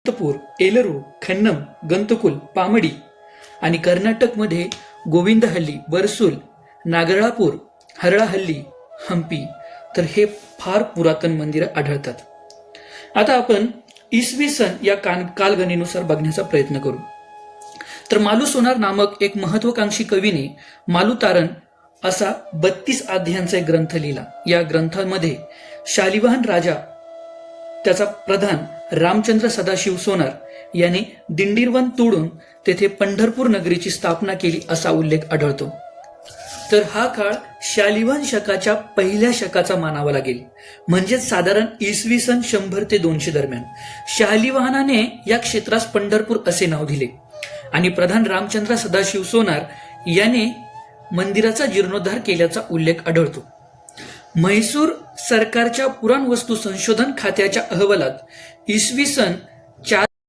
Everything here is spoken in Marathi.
अनंतपूर, एलरू, खन्नम, गंतकुल, पामडी आणि कर्नाटकमध्ये गोविंदहल्ली, बरसूल, नागराळपूर, हरळाहल्ली, हंपी तर हे फार पुरातन मंदिरं आढळतात. आता आपण इसवी सन या कालगणनेनुसार बघण्याचा प्रयत्न करू. तर मालू सोनार नामक एक महत्वाकांक्षी कवीने मालू तारण असा 32 अध्यायांचा एक ग्रंथ लिहिला. या ग्रंथामध्ये शालिवाहन राजा त्याचा प्रधान रामचंद्र सदाशिव सोनार याने दिंडीरवन तोडून तेथे पंढरपूर नगरीची स्थापना केली असा उल्लेख आढळतो. तर हा काळ शालिवाहन शकाच्या पहिल्या शकाचा मानावा लागेल, म्हणजेच साधारण इसवी सन 100 ते 200 दरम्यान. शालिवाहनाने या क्षेत्रास पंढरपूर असे नाव दिले आणि प्रधान रामचंद्र सदाशिव सोनार याने मंदिराचा जीर्णोद्धार केल्याचा उल्लेख आढळतो. म्हैसूर सरकारच्या पुराणवस्तू संशोधन खात्याच्या अहवालात इसवी सन